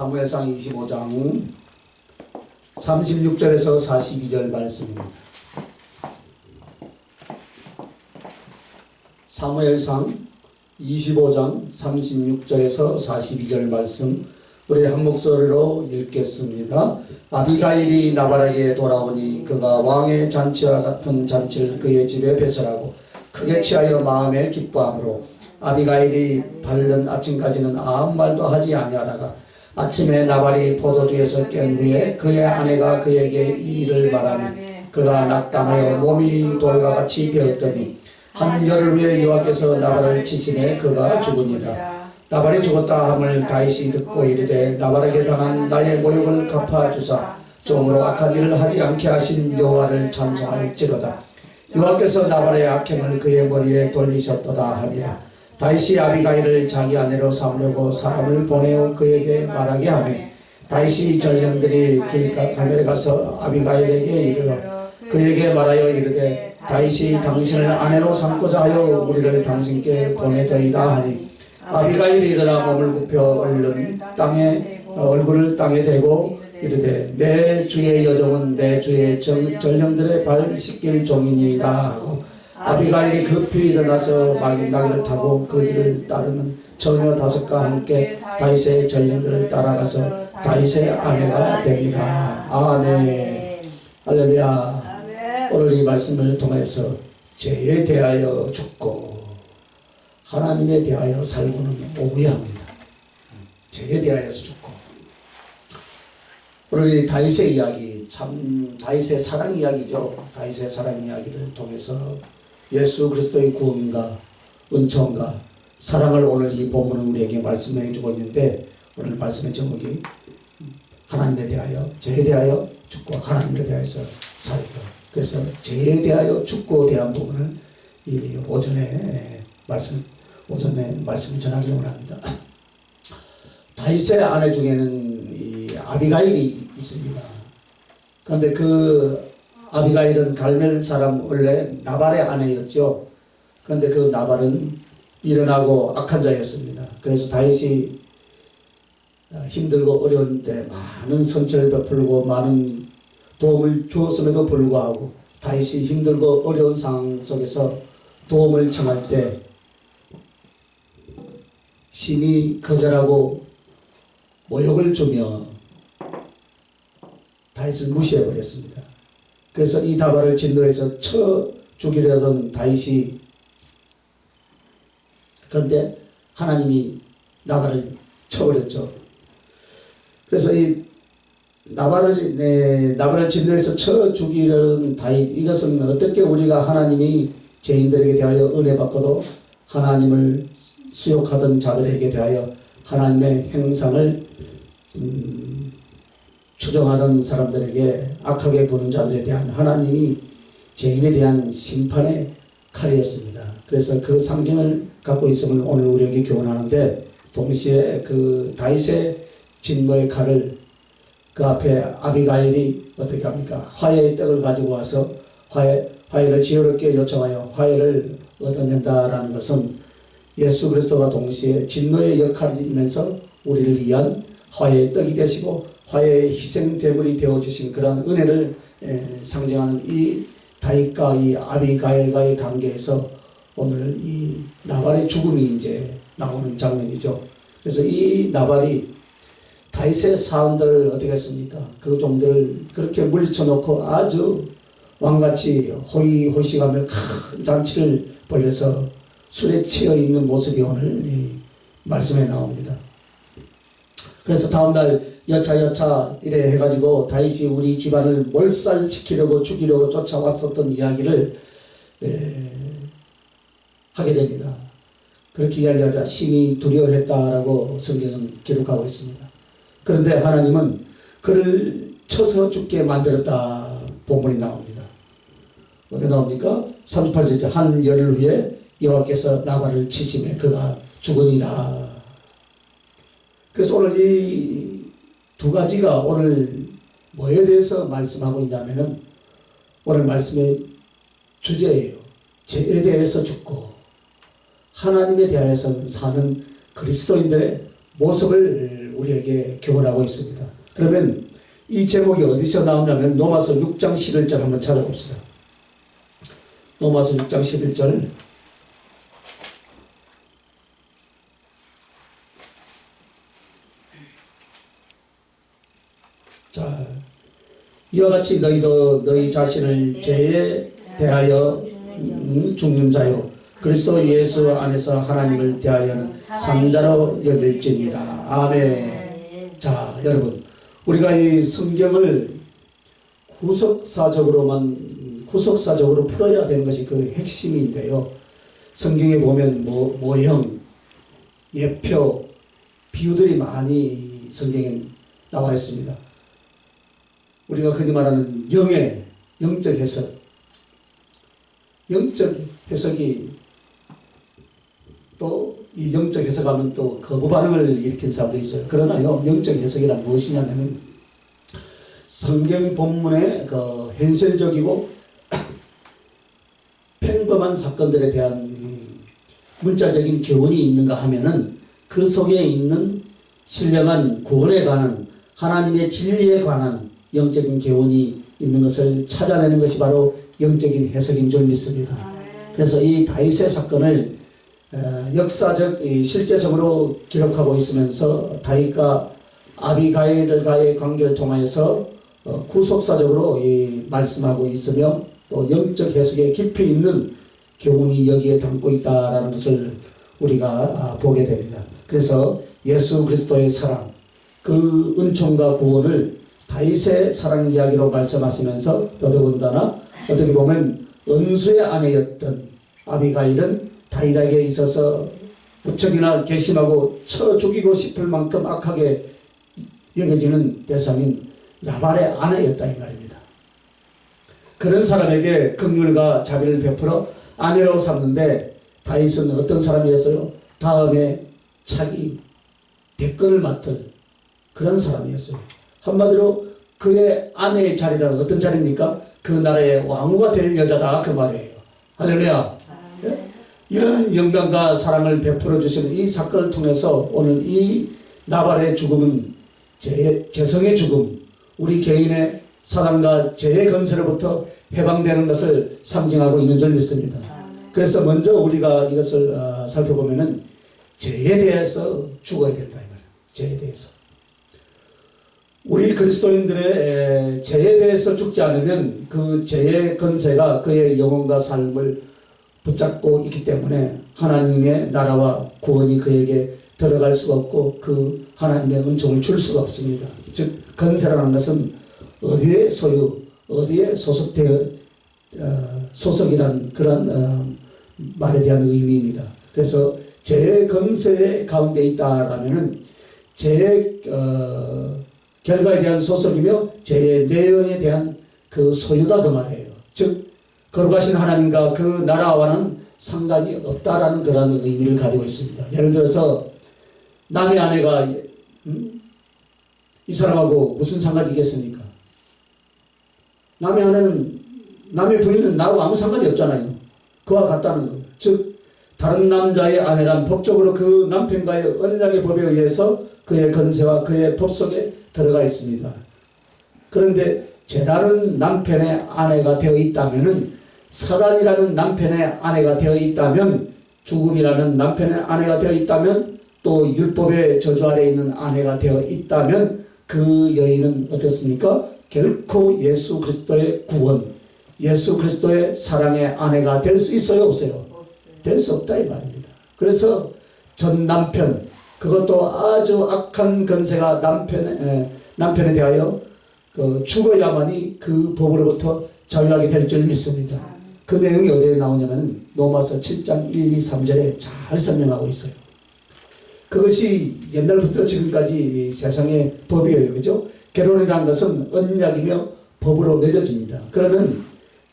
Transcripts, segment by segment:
사무엘상 25장 36절에서 42절 말씀입니다. 사무엘상 25장 36절에서 42절 말씀 우리 한 목소리로 읽겠습니다. 아비가일이 나발에게 돌아오니 그가 왕의 잔치와 같은 잔치를 그의 집에 배설하고 크게 취하여 마음에 기뻐함으로 아비가일이 밝는 아침까지는 아무 말도 하지 아니하다가 아침에 나발이 포도주에서 깬 후에 그의 아내가 그에게 이 일을 말하니 그가 낙담하여 몸이 돌과 같이 되었더니 한 열흘 후에 여호와께서 나발을 치시매 그가 죽으니라. 나발이 죽었다 함을 다윗이 듣고 이르되 나발에게 당한 나의 모욕을 갚아주사 종으로 악한 일을 하지 않게 하신 여호와를 찬송할지로다. 여호와께서 나발의 악행을 그의 머리에 돌리셨도다 하니라. 다윗이 아비가일을 자기 아내로 삼으려고 사람을 보내어 그에게 말하게 하며 다윗이 전령들이 길가 갈멜에 가서 아비가일에게 이르러 그에게 말하여 이르되 다윗이 당신을 아내로 삼고자 하여 우리를 당신께 보내더이다 하니 아비가일이 일어나 몸을 굽혀 얼굴을 땅에 대고 이르되 내 주의 여종은 내 주의 전령들의 발 씻길 종이니이다 하고 아비가일이 급히 일어나서 나귀를 타고 그 길을 따르는 처녀 5과 함께 다윗의 전령들을 따라가서 다윗의 아내가 되니라. 아멘. 할렐루야. 오늘 이 말씀을 통해서 죄에 대하여 죽고 하나님에 대하여 살고는 오해야 합니다. 죄에 대하여서 죽고. 오늘 이 다윗의 이야기, 참 다윗의 사랑 이야기죠. 다윗의 사랑 이야기를 통해서 예수 그리스도의 구원과 은총과 사랑을 오늘 이 본문은 우리에게 말씀해 주고 있는데 오늘 말씀의 제목이 하나님에 대하여 죄에 대하여 죽고 하나님에 대하여서 살고, 그래서 죄에 대하여 죽고 대한 부분을 이 오전에 말씀을 전하기를 원합니다. 다윗의 아내 중에는 이 아비가일이 있습니다. 그런데 그 아비가일은 갈멜 사람 원래 나발의 아내였죠. 그런데 그 나발은 미련하고 악한 자였습니다. 그래서 다윗이 힘들고 어려울 때 많은 선처를 베풀고 많은 도움을 주었음에도 불구하고 다윗이 힘들고 어려운 상황 속에서 도움을 청할 때 심히 거절하고 모욕을 주며 다윗을 무시해버렸습니다. 그래서 이 나발을 진노해서 쳐 죽이려던 다윗이, 그런데 하나님이 나발을 쳐버렸죠. 그래서 이 나발을 진노해서 쳐 죽이려는 다윗, 이것은 어떻게 우리가 하나님이 죄인들에게 대하여 은혜 받고도 하나님을 수욕하던 자들에게 대하여 하나님의 형상을 추정하던 사람들에게 악하게 보는 자들에 대한 하나님이 죄인에 대한 심판의 칼이었습니다. 그래서 그 상징을 갖고 있음을 오늘 우리에게 교훈하는데, 동시에 그 다윗의 진노의 칼을 그 앞에 아비가일이 어떻게 합니까? 화해의 떡을 가지고 와서 화해를 지혜롭게 요청하여 화해를 얻어낸다라는 것은 예수 그리스도가 동시에 진노의 역할이면서 우리를 위한 화해의 떡이 되시고 화해의 희생제물이 되어주신 그런 은혜를 상징하는 이 다윗과 이 아비가일과의 관계에서 오늘 이 나발의 죽음이 이제 나오는 장면이죠. 그래서 이 나발이 다윗의 사람들을 어떻게 했습니까? 그 종들을 그렇게 물리쳐놓고 아주 왕같이 호의호식하며 큰 잔치를 벌여서 술에 취해 있는 모습이 오늘 이 말씀에 나옵니다. 그래서 다음날 여차 이래 해가지고 다윗이 우리 집안을 몰살시키려고 죽이려고 쫓아왔었던 이야기를 하게 됩니다. 그렇게 이야기하자 심히 두려워했다라고 성경은 기록하고 있습니다. 그런데 하나님은 그를 쳐서 죽게 만들었다 본문이 나옵니다. 어디 나옵니까? 38절에 한 열흘 후에 여호와께서 나발을 치시매 그가 죽으니라. 그래서 오늘 이 두 가지가 오늘 뭐에 대해서 말씀하고 있냐면은 오늘 말씀의 주제예요. 죄에 대해서 죽고 하나님에 대해서 사는 그리스도인들의 모습을 오늘 우리에게 교훈하고 있습니다. 그러면 이 제목이 어디서 나오냐면 로마서 6장 11절 한번 찾아봅시다. 로마서 6장 11절. 자, 이와 같이 너희도 너희 자신을 죄에 대하여 죽는 자요 그리스도 예수 안에서 하나님을 대하여는 산자로 여길지니라. 아멘. 자, 여러분, 우리가 이 성경을 구속사적으로 풀어야 되는 것이 그 핵심인데요. 성경에 보면 모형, 예표, 비유들이 많이 성경에 나와 있습니다. 우리가 흔히 말하는 영적 해석. 영적 해석이 또 이 영적 해석하면 또 거부 반응을 일으킨 사람도 있어요. 그러나요, 영적 해석이란 무엇이냐면 성경 본문의 그 현실적이고 평범한 사건들에 대한 문자적인 교훈이 있는가 하면은 그 속에 있는 신령한 구원에 관한 하나님의 진리에 관한 영적인 교훈이 있는 것을 찾아내는 것이 바로 영적인 해석인 줄 믿습니다. 그래서 이 다윗의 사건을 역사적 실제적으로 기록하고 있으면서 다윗과 아비가일과의 관계를 통해서 구속사적으로 말씀하고 있으며 또 영적 해석에 깊이 있는 교훈이 여기에 담고 있다는 것을 우리가 보게 됩니다. 그래서 예수 그리스도의 사랑, 그 은총과 구원을 다윗의 사랑 이야기로 말씀하시면서 더더군다나 어떻게 보면 은수의 아내였던 아비가일은 다윗에게 있어서 무척이나 괘씸하고 쳐 죽이고 싶을 만큼 악하게 여겨지는 대상인 나발의 아내였다 이 말입니다. 그런 사람에게 긍휼과 자비를 베풀어 아내라고 삼는데 다윗은 어떤 사람이었어요? 다음에 차기 대권을 맡을 그런 사람이었어요. 한마디로 그의 아내의 자리라는 어떤 자리입니까? 그 나라의 왕후가 될 여자다 그 말이에요. 할렐루야. 예? 이런 영광과 사랑을 베풀어 주시는 이 사건을 통해서 오늘 이 나발의 죽음은 재성의 죽음, 우리 개인의 사랑과 죄의 건설로부터 해방되는 것을 상징하고 있는 줄 믿습니다. 그래서 먼저 우리가 이것을 살펴보면은 죄에 대해서 죽어야 된다 이 말이에요. 죄에 대해서. 우리 그리스도인들의 죄에 대해서 죽지 않으면 그 죄의 건세가 그의 영혼과 삶을 붙잡고 있기 때문에 하나님의 나라와 구원이 그에게 들어갈 수가 없고 그 하나님의 은총을 줄 수가 없습니다. 즉 건세라는 것은 어디에 소유, 어디에 소속이라는 그런 말에 대한 의미입니다. 그래서 죄의 건세 가운데 있다라면은 죄의 결과에 대한 소속이며 죄의 내용에 대한 그 소유다 그 말이에요. 즉 거룩하신 하나님과 그 나라와는 상관이 없다라는 그런 의미를 가지고 있습니다. 예를 들어서 남의 아내가 이 사람하고 무슨 상관이 있겠습니까? 남의 부인은 나하고 아무 상관이 없잖아요. 그와 같다는 거예요. 즉 다른 남자의 아내란 법적으로 그 남편과의 언약의 법에 의해서 그의 건세와 그의 법 속에 들어가 있습니다. 그런데 죄라는 남편의 아내가 되어 있다면은 사단이라는 남편의 아내가 되어 있다면 죽음이라는 남편의 아내가 되어 있다면 또 율법의 저주 아래에 있는 아내가 되어 있다면 그 여인은 어떻습니까? 결코 예수 그리스도의 구원, 예수 그리스도의 사랑의 아내가 될 수 있어요? 없어요? 될 수 없다 이 말입니다. 그래서 전 남편, 그것도 아주 악한 건세가 남편에 대하여 죽어야만이 그 법으로부터 자유하게 될 줄 믿습니다. 그 내용이 어디에 나오냐면 로마서 7장 1, 2, 3절에 잘 설명하고 있어요. 그것이 옛날부터 지금까지 세상의 법이에요. 그죠? 결혼이라는 것은 언약이며 법으로 맺어집니다. 그러면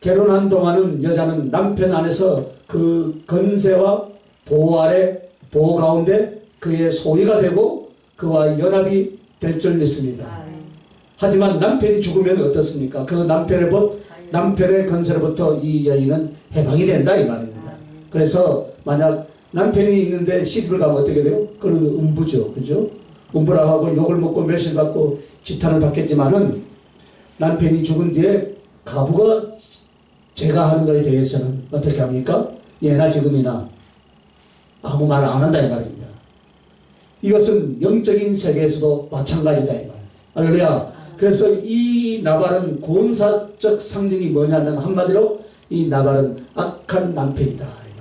결혼한 동안은 여자는 남편 안에서 그 건세와 보호 아래, 보호 가운데 그의 소유가 되고 그와 연합이 될 줄 믿습니다. 하지만 남편이 죽으면 어떻습니까? 그 남편의 법, 남편의 건세로부터 이 여인은 해방이 된다 이 말입니다. 그래서 만약 남편이 있는데 시집을 가면 어떻게 돼요? 그는 음부죠. 그죠? 음부라하고 욕을 먹고 멸시받고 지탄을 받겠지만은 남편이 죽은 뒤에 가부가 제가 하는 것에 대해서는 어떻게 합니까? 예나 지금이나 아무 말 안 한다 이 말입니다. 이것은 영적인 세계에서도 마찬가지다 이 말. 할렐루야. 그래서 이 나발은 구원사적 상징이 뭐냐면 한마디로 이 나발은 악한 남편이다 이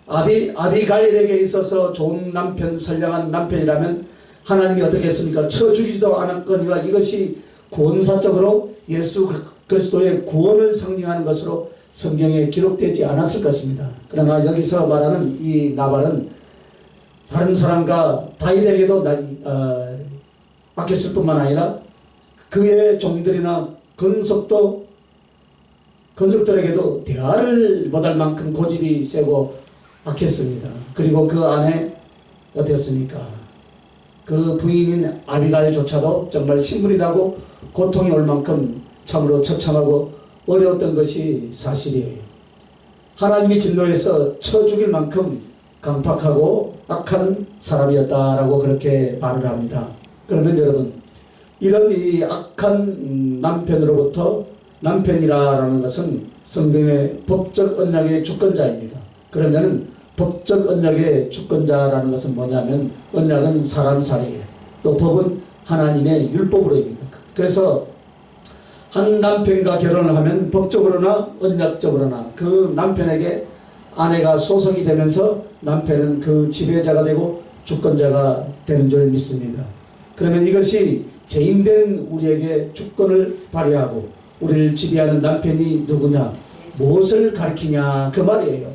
말입니다. 아비가일에게 있어서 좋은 남편, 선량한 남편이라면 하나님이 어떻게 했습니까? 쳐 죽이지도 않았거니와 이것이 구원사적으로 예수 그리스도의 구원을 상징하는 것으로 성경에 기록되지 않았을 것입니다. 그러나 여기서 말하는 이 나발은 다른 사람과 다윗에게도 맡겼을 뿐만 아니라 그의 종들이나 건석들에게도 대화를 못할 만큼 고집이 세고 악했습니다. 그리고 그 안에 어땠습니까? 그 부인인 아비가일조차도 정말 신물이 나고 고통이 올 만큼 참으로 처참하고 어려웠던 것이 사실이에요. 하나님이 진노해서 쳐 죽일 만큼 강팍하고 악한 사람이었다라고 그렇게 말을 합니다. 그러면 여러분, 이런 이 악한 남편으로부터 남편이라는 것은 성경의 법적 언약의 주권자입니다. 그러면 법적 언약의 주권자라는 것은 뭐냐면 언약은 사람 살이에요. 또 법은 하나님의 율법으로입니다. 그래서 한 남편과 결혼을 하면 법적으로나 언약적으로나 그 남편에게 아내가 소속이 되면서 남편은 그 지배자가 되고 주권자가 되는 줄 믿습니다. 그러면 이것이 죄인된 우리에게 주권을 발휘하고 우리를 지배하는 남편이 누구냐, 무엇을 가리키냐 그 말이에요.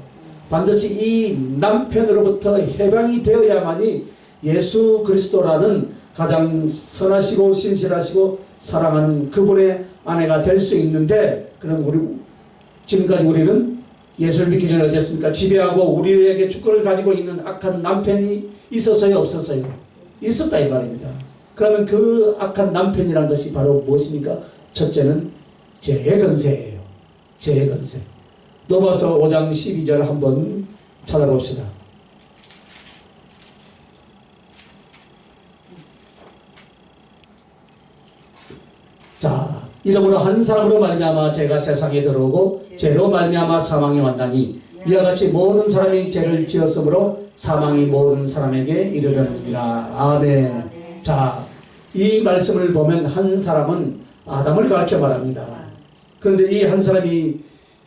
반드시 이 남편으로부터 해방이 되어야만이 예수 그리스도라는 가장 선하시고 신실하시고 사랑하는 그분의 아내가 될 수 있는데, 그럼 지금까지 우리는 예수를 믿기 전에 어땠습니까? 지배하고 우리에게 주권을 가지고 있는 악한 남편이 있었어요, 없었어요? 있었다 이 말입니다. 그러면 그 악한 남편이라는 것이 바로 무엇입니까? 첫째는 죄의 건세예요. 죄의 건세. 로마서 5장 12절 한번 찾아봅시다. 자, 이러므로 한 사람으로 말미암아 죄가 세상에 들어오고 죄로 말미암아 사망이 왔나니 이와 같이 모든 사람이 죄를 지었으므로 사망이 모든 사람에게 이르렀느니라. 아멘. 자, 이 말씀을 보면 한 사람은 아담을 가르쳐 말합니다. 그런데 이 한 사람이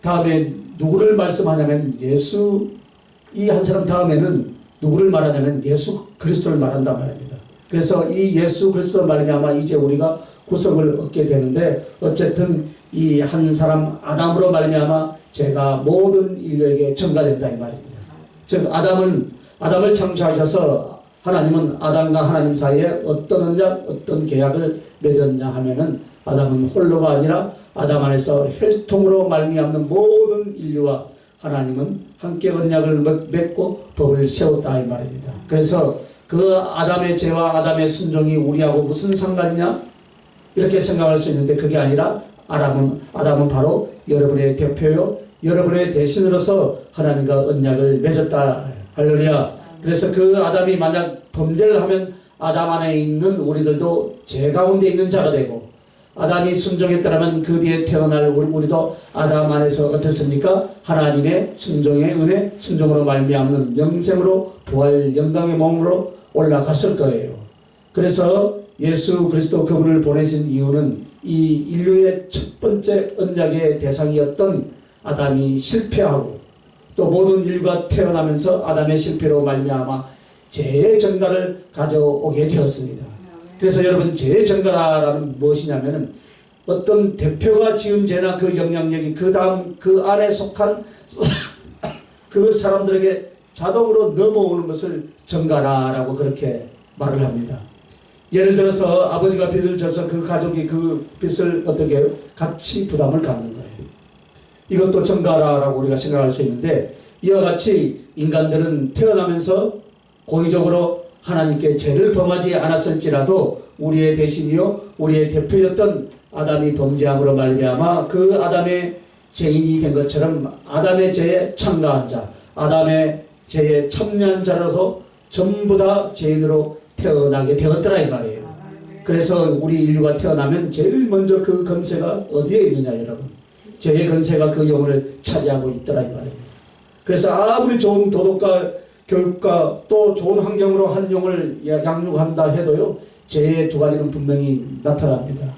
다음에 누구를 말씀하냐면 이 한 사람 다음에는 누구를 말하냐면 예수 그리스도를 말한단 말입니다. 그래서 이 예수 그리스도를 말미암아 이제 우리가 구속을 얻게 되는데, 어쨌든 이 한 사람 아담으로 말미암아 죄가 모든 인류에게 전가된다 이 말입니다. 즉 아담을 창조하셔서 하나님은 아담과 하나님 사이에 어떤 언약, 어떤 계약을 맺었냐 하면은 아담은 홀로가 아니라 아담 안에서 혈통으로 말미암는 모든 인류와 하나님은 함께 언약을 맺고 법을 세웠다 이 말입니다. 그래서 그 아담의 죄와 아담의 순종이 우리하고 무슨 상관이냐? 이렇게 생각할 수 있는데 그게 아니라 아담은 바로 여러분의 대표요, 여러분의 대신으로서 하나님과 언약을 맺었다. 할렐루야. 그래서 그 아담이 만약 범죄를 하면 아담 안에 있는 우리들도 죄 가운데 있는 자가 되고, 아담이 순종했더라면 그 뒤에 태어날 우리도 아담 안에서 어떻습니까? 하나님의 순종의 은혜, 순종으로 말미암는 영생으로 부활 영광의 몸으로 올라갔을 거예요. 그래서 예수 그리스도 그분을 보내신 이유는 이 인류의 첫 번째 언약의 대상이었던 아담이 실패하고 또 모든 인류가 태어나면서 아담의 실패로 말미암아 죄의 전가를 가져오게 되었습니다. 그래서 여러분, 죄의 전가라는 무엇이냐면은 어떤 대표가 지은 죄나 그 영향력이 그 다음 그 안에 속한 그 사람들에게 자동으로 넘어오는 것을 전가라라고 그렇게 말을 합니다. 예를 들어서 아버지가 빚을 져서 그 가족이 그 빚을 어떻게 해요? 같이 부담을 갖는 거예요. 이것도 전가라라고 우리가 생각할 수 있는데, 이와 같이 인간들은 태어나면서 고의적으로 하나님께 죄를 범하지 않았을지라도 우리의 대신이요 우리의 대표였던 아담이 범죄함으로 말미암아 그 아담의 죄인이 된 것처럼 아담의 죄에 참가한 자, 아담의 죄에 참여한 자로서 전부 다 죄인으로 태어나게 되었더라 이 말이에요. 그래서 우리 인류가 태어나면 제일 먼저 그 건세가 어디에 있느냐 여러분. 죄의 건세가 그 영혼을 차지하고 있더라 이 말이에요. 그래서 아무리 좋은 도덕과 교육과 또 좋은 환경으로 한 영을 양육한다 해도요. 죄의 두 가지는 분명히 나타납니다.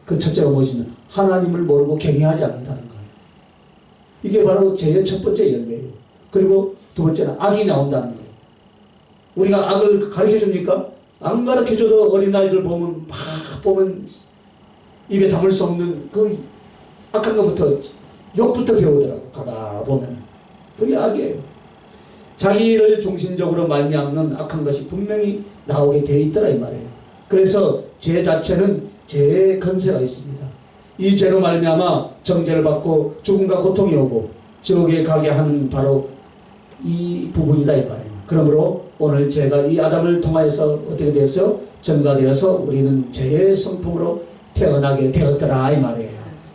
그 첫째가 무엇이냐. 하나님을 모르고 경외하지 않는다는 거예요. 이게 바로 죄의 첫 번째 열매예요. 그리고 두 번째는 악이 나온다는 거예요. 우리가 악을 가르쳐 줍니까? 안 가르쳐 줘도 어린아이들 보면 막 보면 입에 담을 수 없는 그 악한 것부터 욕부터 배우더라고. 가다 보면 그게 악이에요. 자기를 중심적으로 말미암는 악한 것이 분명히 나오게 되어 있더라 이 말이에요. 그래서 죄 자체는 죄의 건세가 있습니다. 이 죄로 말미암아 정죄를 받고 죽음과 고통이 오고 지옥에 가게 하는 바로 이 부분이다 이 말이에요. 그러므로 오늘 제가 이 아담을 통하여서 어떻게 되었어요? 전가되어서 우리는 죄의 성품으로 태어나게 되었더라 이 말이에요.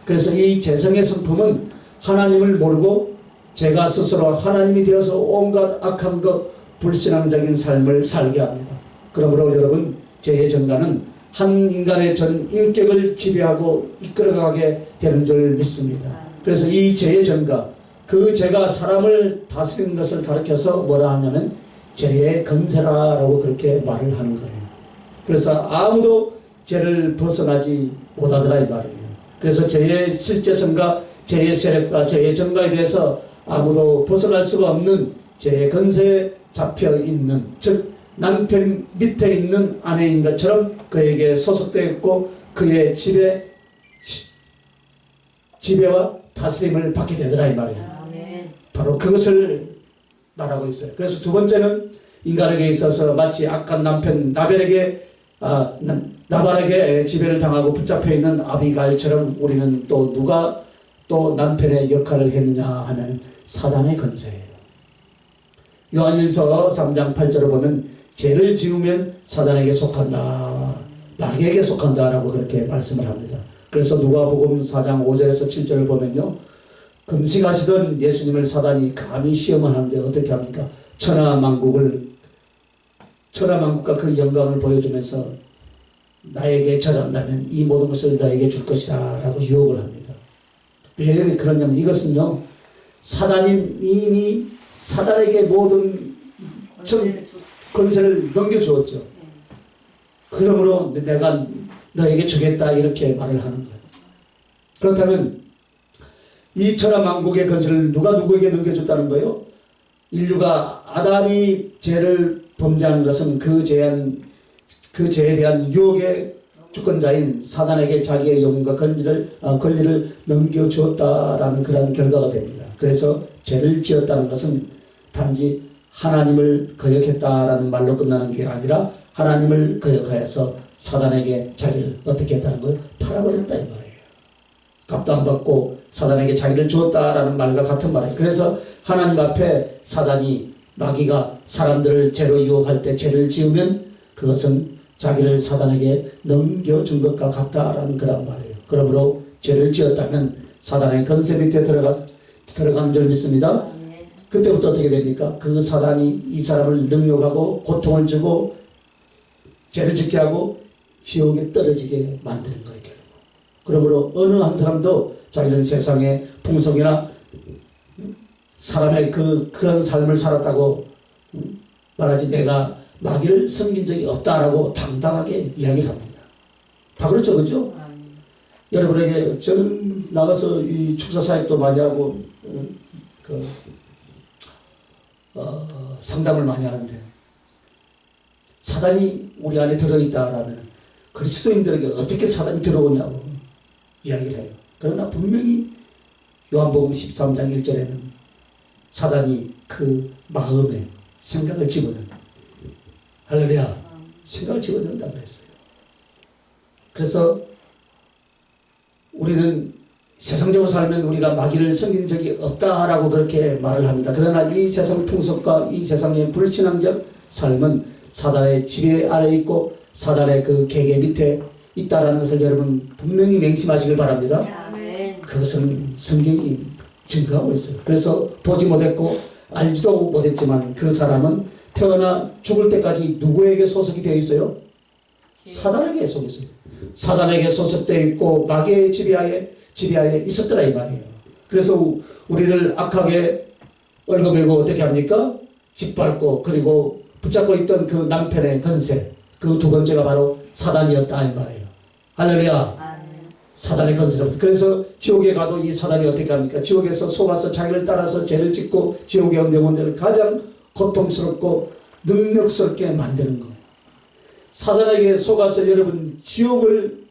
그래서 이 죄성의 성품은 하나님을 모르고 제가 스스로 하나님이 되어서 온갖 악한 것 불신앙적인 삶을 살게 합니다. 그러므로 여러분 죄의 전가는 한 인간의 전 인격을 지배하고 이끌어가게 되는 줄 믿습니다. 그래서 이 죄의 전가 그 죄가 사람을 다스리는 것을 가르쳐서 뭐라 하냐면 죄의 건세라라고 그렇게 말을 하는 거예요. 그래서 아무도 죄를 벗어나지 못하더라 이 말이에요. 그래서 죄의 실제성과 죄의 세력과 죄의 전가에 대해서 아무도 벗어날 수가 없는 죄의 건세에 잡혀있는 즉 남편 밑에 있는 아내인 것처럼 그에게 소속되어 있고 그의 지배와 다스림을 받게 되더라 이 말이에요. 바로 그것을 말하고 있어요. 그래서 두 번째는 인간에게 있어서 마치 악한 남편 나발에게 지배를 당하고 붙잡혀 있는 아비가일처럼 우리는 또 누가 또 남편의 역할을 했느냐 하면 사단의 건세예요. 요한일서 3장 8절을 보면 죄를 지으면 사단에게 속한다. 마귀에게 속한다 라고 그렇게 말씀을 합니다. 그래서 누가복음 4장 5절에서 7절을 보면요. 금식하시던 예수님을 사단이 감히 시험을 하는데 어떻게 합니까? 천하만국과 그 영광을 보여주면서 나에게 절한다면 이 모든 것을 너에게 줄 것이다 라고 유혹을 합니다. 왜 그러냐면 이것은요. 사단이 이미 사단에게 모든 건세를 넘겨주었죠. 그러므로 내가 너에게 주겠다 이렇게 말을 하는 거예요. 그렇다면 이 천하만국의 건세를 누가 누구에게 넘겨줬다는 거예요? 인류가 아담이 죄를 범죄한 것은 그 죄에 대한 유혹의 주권자인 사단에게 자기의 영혼과 권리를 넘겨주었다라는 그런 결과가 됩니다. 그래서 죄를 지었다는 것은 단지 하나님을 거역했다라는 말로 끝나는 게 아니라 하나님을 거역하여서 사단에게 자기를 어떻게 했다는 거예요? 팔아버렸다 이 말이에요. 값도 안 받고 사단에게 자기를 주었다라는 말과 같은 말이에요. 그래서 하나님 앞에 사단이 마귀가 사람들을 죄로 유혹할 때 죄를 지으면 그것은 자기를 사단에게 넘겨준 것과 같다라는 그런 말이에요. 그러므로 죄를 지었다면 사단의 건세 밑에 들어가는 줄 믿습니다. 그때부터 어떻게 됩니까? 그 사단이 이 사람을 능욕하고 고통을 주고 죄를 짓게 하고 지옥에 떨어지게 만드는 거예요. 그러므로 어느 한 사람도 자기는 세상의 풍속이나 사람의 그런 삶을 살았다고 말하지 내가 마귀를 섬긴 적이 없다라고 당당하게 이야기를 합니다. 다 그렇죠, 그렇죠? 여러분에게 저는 나가서 이 축사 사역도 많이 하고 상담을 많이 하는데 사단이 우리 안에 들어있다라면 그리스도인들에게 어떻게 사단이 들어오냐고 이야기를 해요. 그러나 분명히 요한복음 13장 1절에는 사단이 그 마음에 생각을 집어넣는다. 할렐루야. 생각을 집어넣는다 그랬어요. 그래서 우리는 세상적으로 살면 우리가 마귀를 섬긴 적이 없다라고 그렇게 말을 합니다. 그러나 이 세상 풍속과 이 세상의 불신앙적 삶은 사단의 지배 아래 있고 사단의 그 계계 밑에 있다라는 것을 여러분 분명히 맹심하시길 바랍니다. 그것은 성경이 증거하고 있어요. 그래서 보지 못했고 알지도 못했지만 그 사람은 태어나 죽을 때까지 누구에게 소속이 되어 있어요? 사단에게 소속이 있어요. 사단에게 소속되어 있고 마귀의 지배하에 있었더라 이 말이에요. 그래서 우리를 악하게 얽어매고 어떻게 합니까? 짓밟고 그리고 붙잡고 있던 그 남편의 건세, 그 두 번째가 바로 사단이었다 이 말이에요. 할렐루야. 사단의 건세로부터. 그래서 지옥에 가도 이 사단이 어떻게 합니까? 지옥에서 속아서 자기를 따라서 죄를 짓고 지옥의 영혼들을 가장 고통스럽고 능력스럽게 만드는 거예요. 사단에게 속아서 여러분 지옥을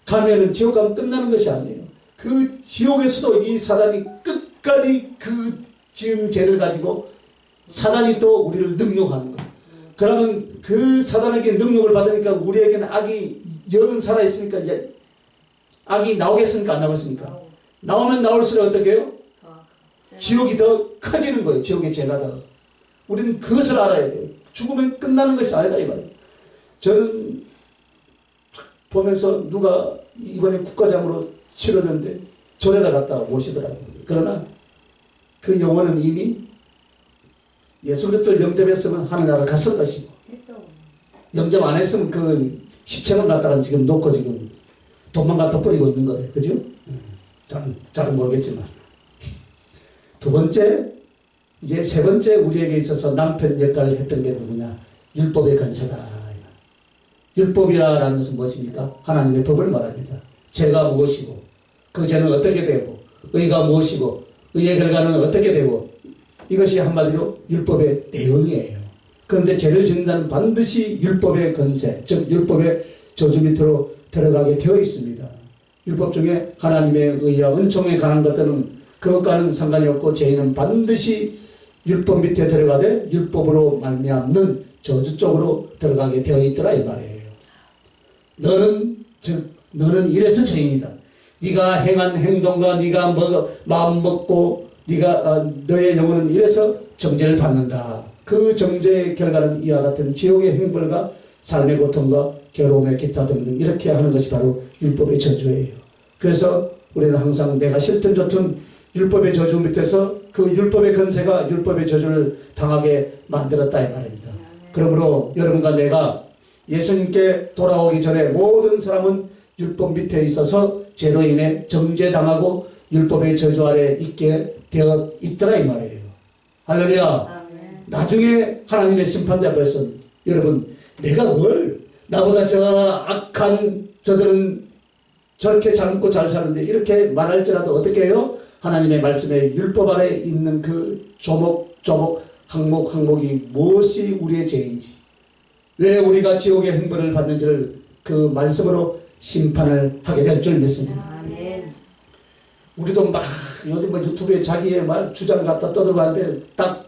가면은 지옥 가면 끝나는 것이 아니에요. 그 지옥에서도 이 사단이 끝까지 그 지은 죄를 가지고 사단이 또 우리를 능욕하는 거예요. 그러면 그 사단에게 능욕을 받으니까 우리에게는 악이 영은 살아있으니까 이제 악이 나오겠습니까? 안 나오겠습니까? 나오면 나올수록 어떻게 해요? 지옥이 더 커지는 거예요. 지옥의 죄가 더. 우리는 그것을 알아야 돼요. 죽으면 끝나는 것이 아니다 이 말이에요. 저는 보면서 누가 이번에 국가장으로 치렀는데 절에다 갔다 오시더라고요. 그러나 그 영혼은 이미 예수 그리스도를 영접했으면 하늘나라를 갔을 것이고 영접 안 했으면 그 시체만 갖다가 지금 놓고 지금 돈만 갖다 뿌리고 있는 거예요. 그죠? 잘은 모르겠지만. 두 번째, 이제 세 번째 우리에게 있어서 남편 역할을 했던 게 누구냐? 율법의 건세다. 율법이라는 것은 무엇입니까? 하나님의 법을 말합니다. 죄가 무엇이고 그 죄는 어떻게 되고 의가 무엇이고 의의 결과는 어떻게 되고 이것이 한마디로 율법의 내용이에요. 그런데 죄를 짓는다는 반드시 율법의 건세, 즉 율법의 저주 밑으로 들어가게 되어 있습니다. 율법 중에 하나님의 의와 은총에 관한 것들은 그것과는 상관이 없고 죄인은 반드시 율법 밑에 들어가되 율법으로 말미암는 저주 쪽으로 들어가게 되어 있더라 이 말이에요. 너는 이래서 죄인이다. 네가 행한 행동과 네가 마음 먹고 너의 영혼은 이래서 정죄를 받는다. 그 정죄의 결과는 이와 같은 지옥의 형벌과 삶의 고통과 괴로움의 기타 등등 이렇게 하는 것이 바로 율법의 저주예요. 그래서 우리는 항상 내가 싫든 좋든 율법의 저주 밑에서 그 율법의 건세가 율법의 저주를 당하게 만들었다 이 말입니다. 그러므로 여러분과 내가 예수님께 돌아오기 전에 모든 사람은 율법 밑에 있어서 죄로 인해 정죄당하고 율법의 저주 아래 있게 되어 있더라 이 말이에요. 할렐루야. 나중에 하나님의 심판대 앞에서 여러분 내가 뭘 나보다 저 악한 저들은 저렇게 젊고 잘 사는데 이렇게 말할지라도 어떻게 해요? 하나님의 말씀에 율법 아래 있는 그 조목조목 항목이 무엇이 우리의 죄인지 왜 우리가 지옥의 형벌을 받는지를 그 말씀으로 심판을 하게 될 줄 믿습니다. 아멘. 우리도 막 요즘 유튜브에 자기의 막 주장을 갖다 떠들고 하는데 딱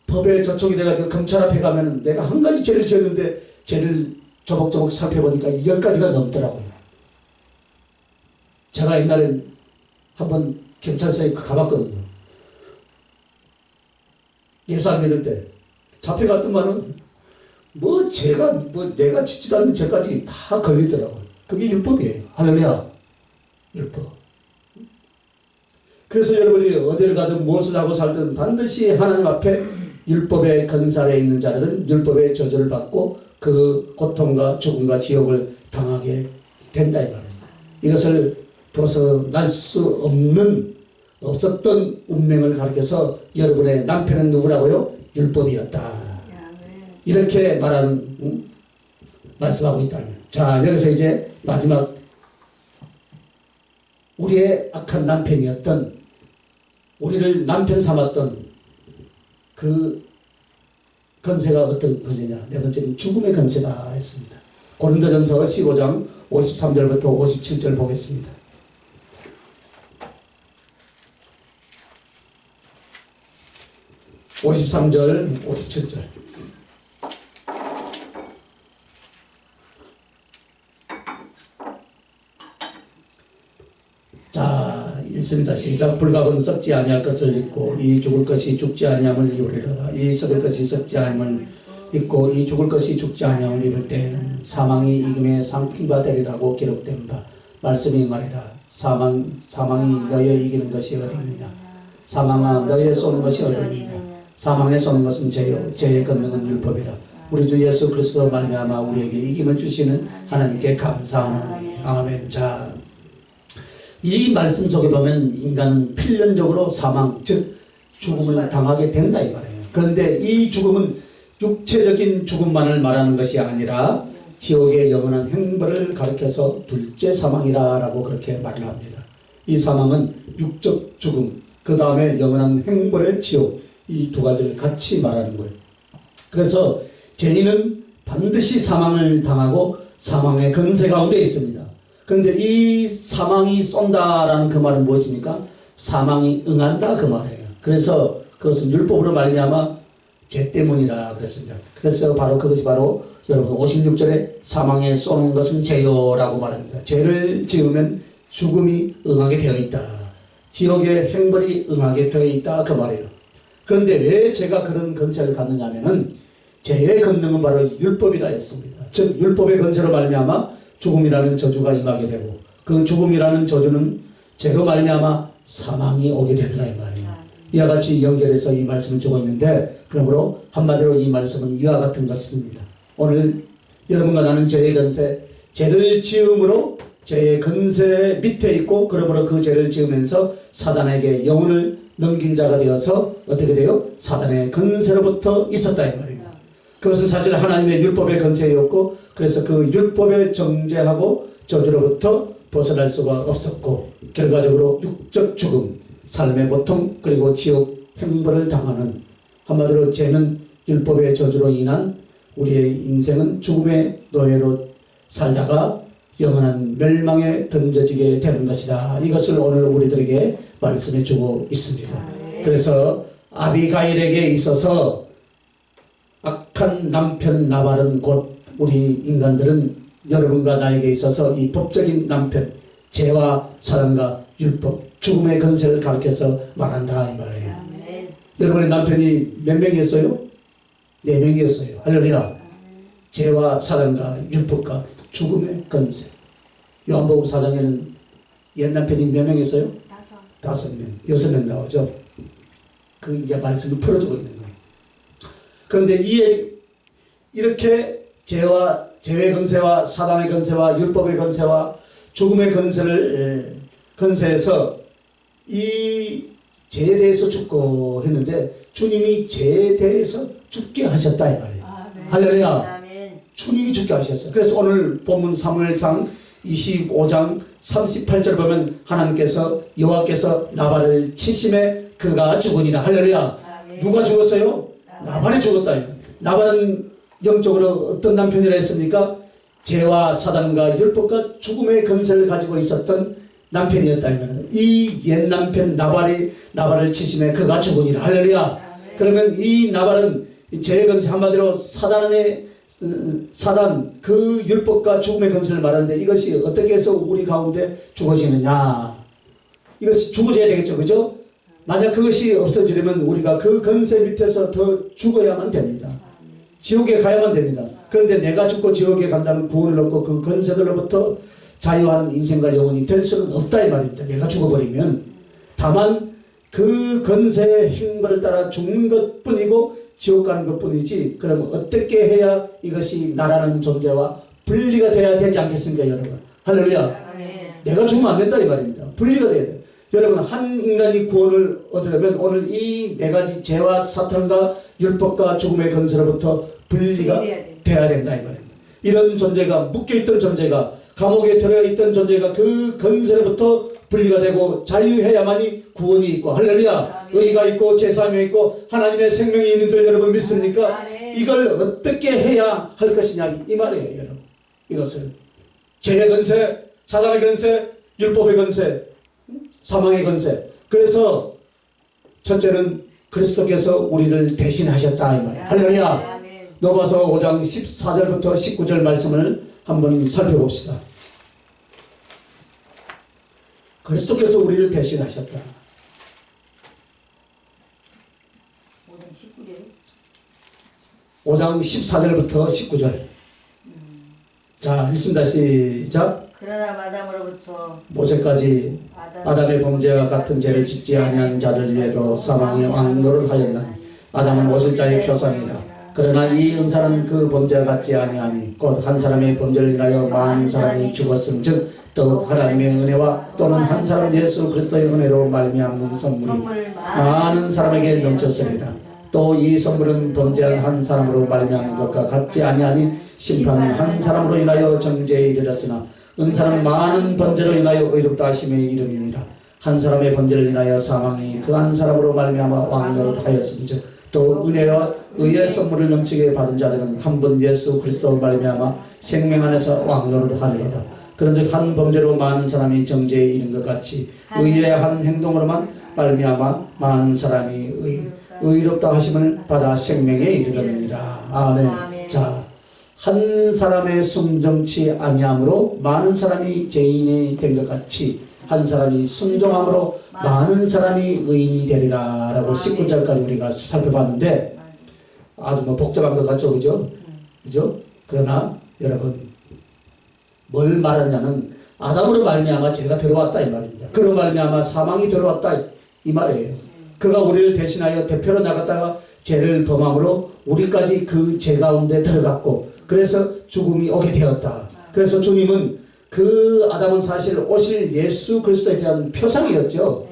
법에 저촉이 돼가지고 검찰 앞에 가면 내가 한 가지 죄를 지었는데 죄를 조목조목 살펴보니까 10가지가 넘더라고요. 제가 옛날에 한번 경찰서에 가봤거든요. 예수 안 믿을 때 잡혀갔더만은 내가 짓지도 않는 죄까지 다 걸리더라고요. 그게 율법이에요. 할렐루야. 율법. 그래서 여러분이 어딜 가든 무엇을 하고 살든 반드시 하나님 앞에 율법의 건살에 있는 자들은 율법의 저주를 받고 그 고통과 죽음과 지옥을 당하게 된다 이 말입니다. 이것을 벗어날 수 없었던 운명을 가리켜서 여러분의 남편은 누구라고요? 율법이었다. 이렇게 말하는 말씀하고 있다면 자 여기서 이제 마지막 우리의 악한 남편이었던 우리를 남편 삼았던 그 건세가 어떤 건세냐 네 번째는 죽음의 건세다 했습니다. 고린도전서 15장 53절부터 57절 보겠습니다. (53절) (57절) 자 읽습니다. 시작. 불갑은 썩지 아니할 것을 잊고 이 죽을 것이 죽지 아니함을 입으리로다. 이 썩을 것이 썩지 아니함을 잊고 이 죽을 것이 죽지 아니함을 입을 때에는 사망이 이금에 삼킨바 되리라고 기록된 바 말씀이 말이라. 사망이 너의 이기는 것이 어디 있느냐. 사망아 너의 쏘는 것이 어디 있느냐. 사망에 쏘는 것은 죄요 죄의 권능은 율법이라. 우리 주 예수 그리스도로 말미암아 우리에게 이김을 주시는 하나님께 감사하노니. 아멘. 자, 이 말씀 속에 보면 인간은 필연적으로 사망 즉 죽음을 당하게 된다 이 말이에요. 그런데 이 죽음은 육체적인 죽음만을 말하는 것이 아니라 지옥의 영원한 행벌을 가리켜서 둘째 사망이라고 그렇게 말을 합니다. 이 사망은 육적 죽음, 그 다음에 영원한 행벌의 지옥, 이 두 가지를 같이 말하는 거예요. 그래서 죄인은 반드시 사망을 당하고 사망의 근세 가운데 있습니다. 그런데 이 사망이 쏜다라는 그 말은 무엇입니까? 사망이 응한다 그 말이에요. 그래서 그것은 율법으로 말미암아 죄 때문이라 그랬습니다. 그래서 바로 그것이 바로 여러분 56절에 사망에 쏘는 것은 죄요라고 말합니다. 죄를 지으면 죽음이 응하게 되어 있다. 지옥의 행벌이 응하게 되어 있다 그 말이에요. 그런데 왜 죄가 그런 근세를 갖느냐 하면은 죄의 권능은 바로 율법이라 했습니다. 즉 율법의 권세로 말미암아 죽음이라는 저주가 임하게 되고 그 죽음이라는 저주는 죄로 말미암아 사망이 오게 되더라 이 말이에요. 이와 같이 연결해서 이 말씀을 주고 있는데 그러므로 한마디로 이 말씀은 이와 같은 것입니다. 오늘 여러분과 나는 죄의 권세, 죄를 지음으로 죄의 권세 밑에 있고 그러므로 그 죄를 지으면서 사단에게 영혼을 넘긴 자가 되어서 어떻게 돼요? 사단의 권세로부터 있었다 이 말입니다. 그것은 사실 하나님의 율법의 권세였고 그래서 그 율법의 정죄하고 저주로부터 벗어날 수가 없었고 결과적으로 육적 죽음, 삶의 고통 그리고 지옥 행벌을 당하는 한마디로 죄는 율법의 저주로 인한 우리의 인생은 죽음의 노예로 살다가 영원한 멸망에 던져지게 되는 것이다. 이것을 오늘 우리들에게 말씀해 주고 있습니다. 그래서 아비가일에게 있어서 악한 남편 나발은 곧 우리 인간들은 여러분과 나에게 있어서 이 법적인 남편 죄와 사랑과 율법 죽음의 권세를 가르쳐서 말한다 이 말이에요. 여러분의 남편이 몇 명이었어요? 4명이었어요. 할렐루야. 죄와 사랑과 율법과 죽음의 권세. 요한복음 4장에는 옛 남편이 몇 명이었어요? 5명, 6명 나오죠. 그 이제 말씀을 풀어주고 있는 거예요. 그런데 이렇게 죄의 권세와 사단의 권세와 율법의 권세와 죽음의 권세에서 이 죄에 대해서 죽고 했는데 주님이 죄에 대해서 죽게 하셨다 이 말이에요. 할렐루야. 주님이 죽게 하셨어요. 그래서 오늘 본문 사무엘상 25장 38절 보면 하나님께서 여호와께서 나발을 치심에 그가 죽으니라. 할렐루야. 누가 죽었어요? 나발이 죽었다. 나발은 영적으로 어떤 남편이라 했습니까? 죄와 사단과 율법과 죽음의 권세를 가지고 있었던 남편이었다. 이 옛 남편 나발을 치심에 그가 죽으니라. 할렐루야. 그러면 이 나발은 죄의 권세 한마디로 사단 그 율법과 죽음의 권세를 말하는데 이것이 어떻게 해서 우리 가운데 죽어지느냐. 이것이 죽어져야 되겠죠. 그죠? 만약 그것이 없어지려면 우리가 그 권세 밑에서 더 죽어야만 됩니다. 지옥에 가야만 됩니다. 그런데 내가 죽고 지옥에 간다면 구원을 얻고 그 권세들로부터 자유한 인생과 영혼이 될 수는 없다 이 말입니다. 내가 죽어버리면 다만 그 권세의 행벌을 따라 죽는 것뿐이고 지옥 가는 것뿐이지 그러면 어떻게 해야 이것이 나라는 존재와 분리가 돼야 되지 않겠습니까 여러분. 할렐루야. 내가 죽으면 안 된다 이 말입니다. 분리가 돼야 돼요. 여러분 한 인간이 구원을 얻으려면 오늘 이 네 가지 죄와 사탄과 율법과 죽음의 권세로부터 분리가 돼야 된다 이 말입니다. 이런 존재가 묶여있던 존재가 감옥에 들어있던 존재가 그 권세로부터 분리가 되고 자유해야만이 구원이 있고 할렐루야. 의가 있고 제사함이 있고 하나님의 생명이 있는 줄 여러분 믿습니까? 이걸 어떻게 해야 할 것이냐 이 말이에요 여러분. 이것을 죄의 권세, 사단의 권세, 율법의 권세, 사망의 권세. 그래서 첫째는 그리스도께서 우리를 대신하셨다 이 말이에요. 할렐루야. 로마서 5장 14절부터 19절 말씀을 한번 살펴봅시다. 그리스도께서 우리를 대신하셨다. 5장 14절부터 19절. 자, 읽습니다. 시작. 그러나 마담으로부터 모세까지 아담의 범죄와 같은 죄를 짓지 아니한 자를 위해도 사망의 왕노를 하였나니 아담은 오실 자의 표상이라. 그러나 이 은사는 그 범죄와 같지 아니하니 곧 한 사람의 범죄를 인하여 많은 사람이 죽었음즉 더욱 하나님의 은혜와 또는 한 사람 예수 그리스도의 은혜로 말미암는 선물이 많은 사람에게 넘쳤습니다. 또 이 선물은 범죄한 한 사람으로 말미암는 것과 같지 아니하니 심판은 한 사람으로 인하여 정죄에 이르렀으나 은사는 많은 범죄로 인하여 의롭다 하심에 이름이니라. 한 사람의 범죄를 인하여 사망이 그 한 사람으로 말미암아 왕노릇 하였음즉 또 은혜와 의의 선물을 넘치게 받은 자들은 한 번 예수 그리스도로 말미암아 생명 안에서 왕노릇 하리로다. 그런즉 한 범죄로 많은 사람이 정죄에 이른 것 같이 의의 한 행동으로만 말미암아 많은 사람이 의롭다 하심을 받아 생명에 이르렀느니라. 아멘. 자, 한 사람의 순정치 아니함으로 많은 사람이 죄인이 된 것 같이 한 사람이 순종함으로 많은 사람이 의인이 되리라 라고 19절까지 우리가 살펴봤는데 아주 뭐 복잡한 것 같죠, 그죠? 그죠? 그러나 여러분 뭘 말하냐면 아담으로 말미암아 죄가 들어왔다 이 말입니다. 그로 말미암아 사망이 들어왔다 이 말이에요. 그가 우리를 대신하여 대표로 나갔다가 죄를 범함으로 우리까지 그 죄 가운데 들어갔고 그래서 죽음이 오게 되었다. 그래서 주님은 그 아담은 사실 오실 예수 그리스도에 대한 표상이었죠.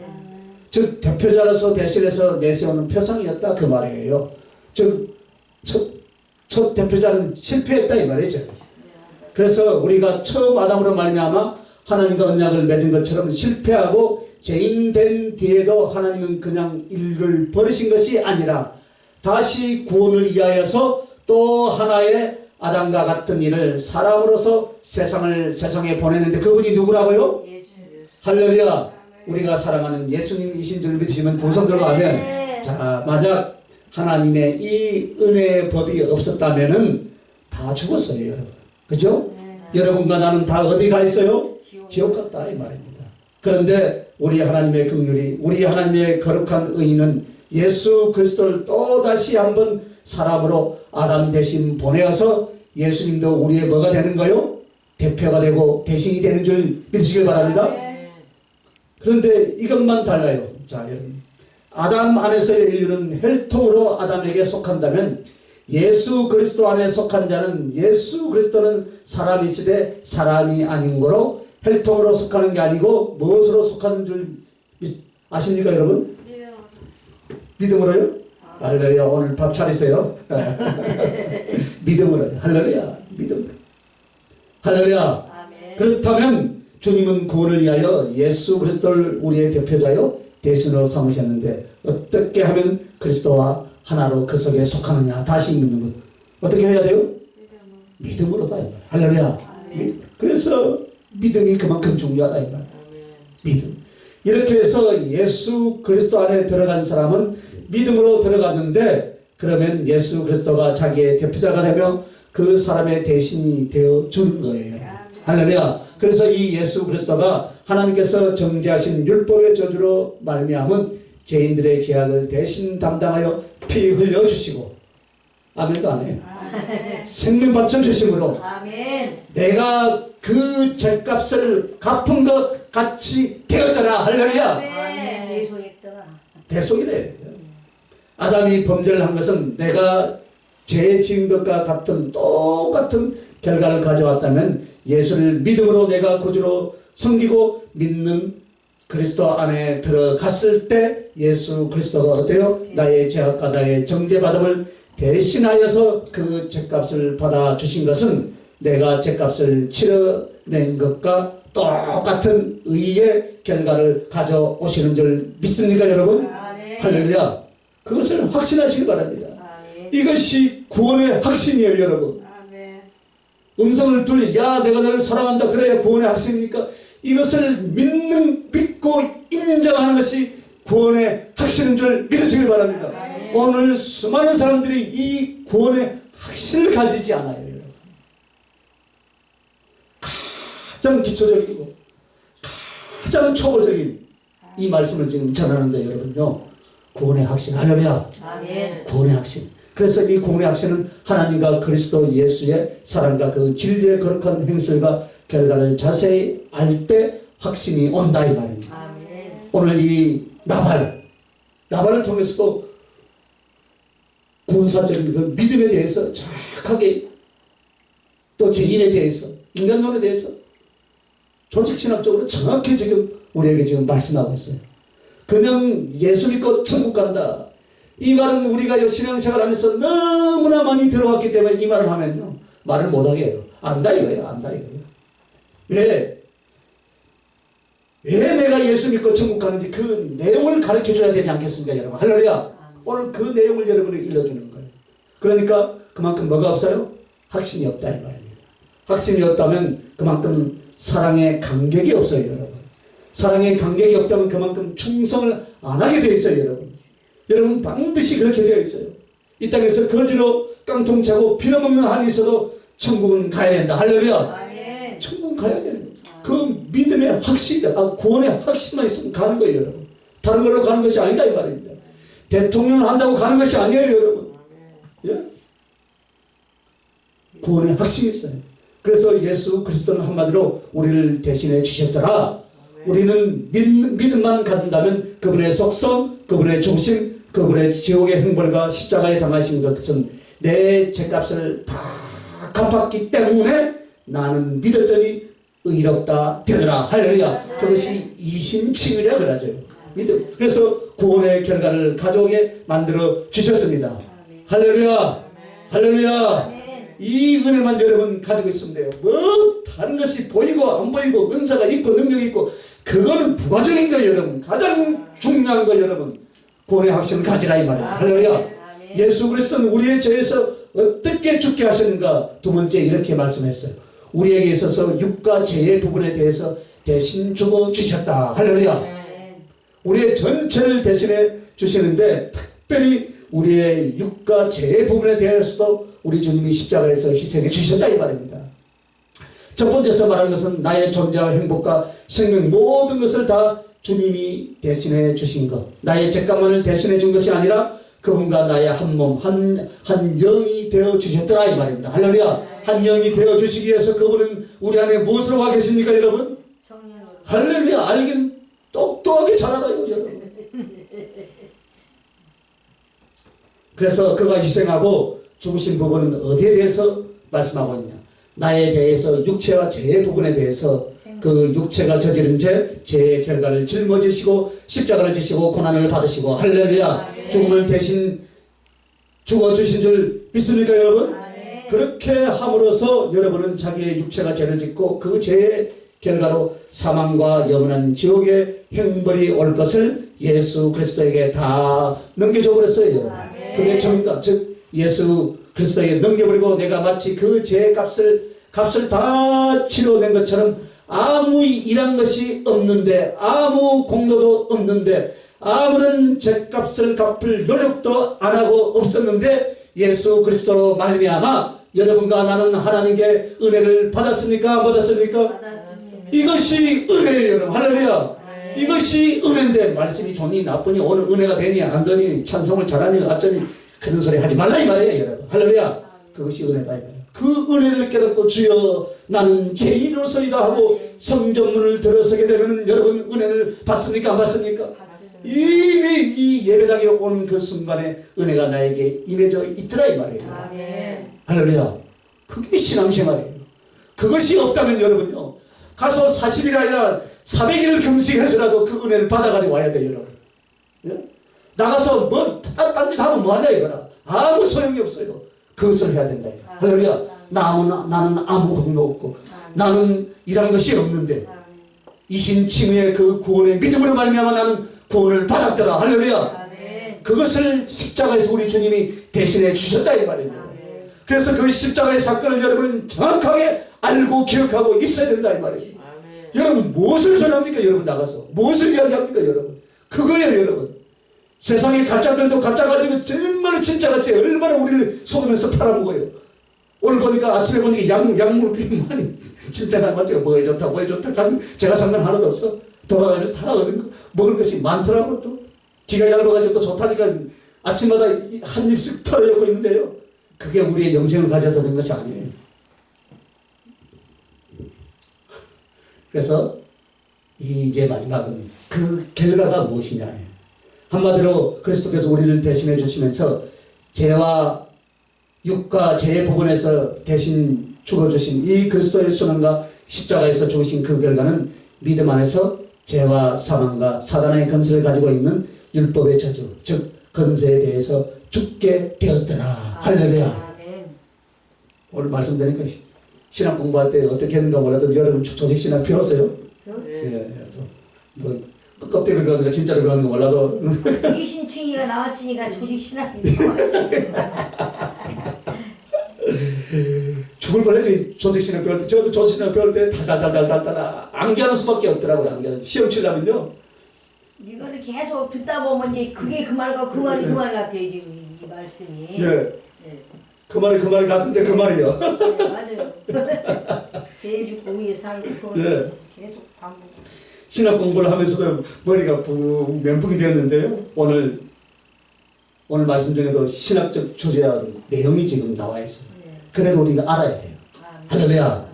즉 대표자로서 대신해서 내세우는 표상이었다 그 말이에요. 즉 첫 대표자는 실패했다 이 말이죠. 그래서 우리가 처음 아담으로 말미암아 하나님과 언약을 맺은 것처럼 실패하고 죄인된 뒤에도 하나님은 그냥 인류를 버리신 것이 아니라 다시 구원을 위하여서 또 하나의 아담과 같은 일을 사람으로서 세상에 보냈는데 그분이 누구라고요? 할렐루야. 우리가 사랑하는 예수님이신 줄 믿으시면 두 손 들고 하면 자, 만약 하나님의 이 은혜의 법이 없었다면은 다 죽었어요, 여러분. 그죠? 여러분과 나는 다 어디 가 있어요? 지옥 갔다 이 말입니다. 그런데 우리 하나님의 긍휼이 우리 하나님의 거룩한 의인은 예수 그리스도를 또다시 한번 사람으로 아담 대신 보내어서 예수님도 우리의 뭐가 되는 거요? 대표가 되고 대신이 되는 줄 믿으시길 바랍니다. 그런데 이것만 달라요. 자, 여러분. 아담 안에서의 인류는 혈통으로 아담에게 속한다면 예수 그리스도 안에 속한 자는 예수 그리스도는 사람이시되 사람이 아닌 거로 혈통으로 속하는 게 아니고 무엇으로 속하는 줄 아십니까 여러분? 믿음으로요? 할렐루야. 오늘 밥 차리세요. 믿음으로. 할렐루야. 믿음으로. 할렐루야. 그렇다면 주님은 구원을 위하여 예수 그리스도를 우리의 대표자요 대신으로 삼으셨는데 어떻게 하면 그리스도와 하나로 그 속에 속하느냐 다시 묻는 것. 어떻게 해야 돼요? 믿음으로다. 할렐루야. 그래서 믿음이 그만큼 중요하다 이 말. 믿음. 이렇게 해서 예수 그리스도 안에 들어간 사람은 믿음으로 들어갔는데 그러면 예수 그리스도가 자기의 대표자가 되며 그 사람의 대신이 되어 주는 거예요. 할렐루야. 그래서 이 예수 그리스도가 하나님께서 정죄하신 율법의 저주로 말미암은 죄인들의 죄악을 대신 담당하여 피 흘려 주시고 아멘도 안 해요. 생명 바쳐 주심으로 내가 그 죄값을 갚은 것 같이 되었더라. 할렐루야. 대속이래. 아담이 범죄를 한 것은 내가 죄 지은 것과 같은 똑같은 결과를 가져왔다면 예수를 믿음으로 내가 구주로 섬기고 믿는 그리스도 안에 들어갔을 때 예수 그리스도가 어때요? 나의 죄악과 나의 정죄받음을 대신하여서 그 죄값을 받아주신 것은 내가 죄값을 치러낸 것과 똑같은 의의 결과를 가져오시는 줄 믿습니까 여러분? 할렐루야. 그것을 확신하시기 바랍니다. 이것이 구원의 확신이에요 여러분. 음성을 들리 야 내가 너를 사랑한다 그래야 구원의 확신이니까 이것을 믿고 인정하는 것이 구원의 확신인 줄 믿으시길 바랍니다. 오늘 수많은 사람들이 이 구원의 확신을 가지지 않아요 여러분. 가장 기초적이고 가장 초보적인 이 말씀을 지금 전하는데 여러분요 구원의 확신. 할렐루야. 구원의 확신. 그래서 이 구원의 확신은 하나님과 그리스도 예수의 사랑과 그 진리의 거룩한 행실과 결과를 자세히 알 때 확신이 온다 이 말입니다. 오늘 이 나발을 통해서도 군사적인 그 믿음에 대해서 정확하게 또 죄인에 대해서 인간론에 대해서 조직신학적으로 정확히 지금 우리에게 지금 말씀하고 있어요. 그냥 예수 믿고 천국 간다. 이 말은 우리가 신앙생활 하면서 너무나 많이 들어왔기 때문에 이 말을 하면요. 말을 못하게 해요. 안다 이거예요. 안다 이거예요. 왜 내가 예수 믿고 천국 가는지 그 내용을 가르쳐줘야 되지 않겠습니까 여러분. 할렐루야. 오늘 그 내용을 여러분에게 일러주는 거예요. 그러니까 그만큼 뭐가 없어요? 확신이 없다 이 말입니다. 확신이 없다면 그만큼 사랑의 간격이 없어요 여러분. 사랑의 간격이 없다면 그만큼 충성을 안 하게 되어 있어요 여러분. 여러분 반드시 그렇게 되어 있어요. 이 땅에서 거지로 깡통 차고 피nom없는 한이 있어도 천국은 가야 된다. 할렐루야. 천국은 가야 되는 거예요. 그 믿음의 확신, 구원의 확신만 있으면 가는 거예요 여러분. 다른 걸로 가는 것이 아니다 이 말입니다. 대통령을 한다고 가는 것이 아니에요 여러분. 예? 구원의 확신이 있어요. 그래서 예수 그리스도는 한마디로 우리를 대신해 주셨더라. 우리는 믿음만 갖는다면 그분의 속성, 그분의 중심, 그분의 지옥의 형벌과 십자가에 당하신 것은 내 죄값을 다 갚았기 때문에 나는 믿었더니 의롭다 되더라. 할렐루야. 그것이 이심칭의라 그러죠. 믿음. 그래서 구원의 결과를 가져오게 만들어 주셨습니다. 할렐루야. 할렐루야. 이 은혜만 여러분 가지고 있으면 돼요. 뭐 다른 것이 보이고 안 보이고 은사가 있고 능력이 있고 그거는 부가적인 거예요 여러분. 가장 중요한 거 여러분. 구원의 확신을 가지라 이 말이에요. 할렐루야. 예수 그리스도는 우리의 죄에서 어떻게 죽게 하셨는가. 두 번째 이렇게 말씀했어요. 우리에게 있어서 육과 죄의 부분에 대해서 대신 죽어 주셨다. 할렐루야. 우리의 전체를 대신해 주시는데 특별히 우리의 육과 죄의 부분에 대해서도 우리 주님이 십자가에서 희생해 주셨다 이 말입니다. 첫 번째서 말한 것은 나의 존재와 행복과 생명 모든 것을 다 주님이 대신해 주신 것. 나의 죄값만을 대신해 준 것이 아니라 그분과 나의 한 몸, 한 영이 되어 주셨더라 이 말입니다. 할렐루야. 한 영이 되어 주시기 위해서 그분은 우리 안에 무엇으로 와 계십니까 여러분? 성령으로. 할렐루야. 알긴 똑똑하게 잘 알아요 여러분. 그래서 그가 희생하고 죽으신 부분은 어디에 대해서 말씀하고 있냐. 나에 대해서 육체와 죄의 부분에 대해서 그 육체가 저지른 죄의 결과를 짊어지시고 십자가를 지시고 고난을 받으시고 할렐루야. 죽음을 대신 죽어주신 줄 믿습니까 여러분? 그렇게 함으로써 여러분은 자기의 육체가 죄를 짓고 그 죄의 결과로 사망과 영원한 지옥의 형벌이 올 것을 예수 그리스도에게 다 넘겨줘 버렸어요 여러분. 그게 정의가 즉 예수 그리스도에게 넘겨버리고 내가 마치 그 죄의 값을 다 치러낸 것처럼 아무 일한 것이 없는데 아무 공로도 없는데 아무런 죄값을 갚을 노력도 안 하고 없었는데 예수 그리스도로 말미암아 여러분과 나는 하나님께 은혜를 받았습니까? 안 받았습니까? 받았습니다. 이것이 은혜예요 여러분. 할렐루야. 이것이 은혜인데 말씀이 좋니 나쁘니 오늘 은혜가 되니 안 되니 찬송을 잘하니 어쩌니 그런 소리 하지 말라 이 말이에요 여러분. 할렐루야. 그것이 은혜다 이 말이에요. 그 은혜를 깨닫고 주여 나는 죄인으로서이다 하고 성전문을 들어서게 되면 여러분 은혜를 받습니까? 안 받습니까? 이미 이 예배당에 온 그 순간에 은혜가 나에게 임해져 있더라 이 말이에요. 할렐루야. 그게 신앙생활이에요. 그것이 없다면 여러분요 가서 40일 아니라 400일을 금식해서라도 그 은혜를 받아가지고 와야 돼요 여러분. 예? 나가서 뭐 딴짓 하면 뭐하냐 이거라. 아무 소용이 없어요. 그것을 해야 된다. 할렐루야. 나는 아무 공로 없고 나는 일한 것이 없는데 이신칭의 그 구원의 믿음으로 말미암아 나는 구원을 받았더라. 할렐루야. 그것을 십자가에서 우리 주님이 대신해 주셨다 이 말입니다. 그래서 그 십자가의 사건을 여러분 정확하게 알고 기억하고 있어야 된다 이 말이에요. 여러분 무엇을 전합니까? 여러분 나가서 무엇을 이야기합니까? 여러분 그거예요 여러분. 세상에 가짜들도 가짜 가지고 정말로 진짜같이 얼마나 우리를 속으면서 팔아먹어요. 오늘 보니까 아침에 보니까 약물 꽤 많이 진짜가 맞죠. 뭐에 좋다 뭐에 좋다 제가 상관 하나도 없어. 돌아다니면서 다 얻은 거 먹을 것이 많더라고. 또 기가 얇아가지고 또 좋다니까 아침마다 한 입씩 털어놓고 있는데요. 그게 우리의 영생을 가져다 는 것이 아니에요. 그래서 이제 마지막은 그 결과가 무엇이냐. 한마디로 그리스도께서 우리를 대신해 주시면서 죄와 육과 죄의 부분에서 대신 죽어주신 이 그리스도의 순환과 십자가에서 죽으신 그 결과는 믿음 안에서 죄와 사망과 사단의 건설을 가지고 있는 율법의 저주, 즉 건세에 대해서 죽게 되었더라. 할렐루야. 아멘. 오늘 말씀드리니까 신학 공부할 때 어떻게 했는가 몰라도 여러분 조직 신학 배웠어요? 예, 뭐 껍데기로 배웠는가 진짜로 배웠는가 몰라도 귀신층이가 나왔으니까 조직 신학이 죽을 뻔했죠. 조직 신학 배울 때. 저도 조직 신학 배울 때 달달달달달달 암기하는 수밖에 없더라고요. 암기하는. 시험 치려면요. 이거를 계속 듣다 보면 이제 그게 그 말과 그 말이 그 말 같아요. 이 말씀이. 예. 네. 그 말이 같은데 그 말이요. 네, 맞아요. 죄 죽고 위에 살고 예. 계속 반복. 신학 공부를 하면서도 머리가 멘붕이 되었는데요. 오늘 말씀 중에도 신학적 주제와 내용이 지금 나와 있어요. 네. 그래도 우리가 알아야 돼요. 아멘. 할렐루야.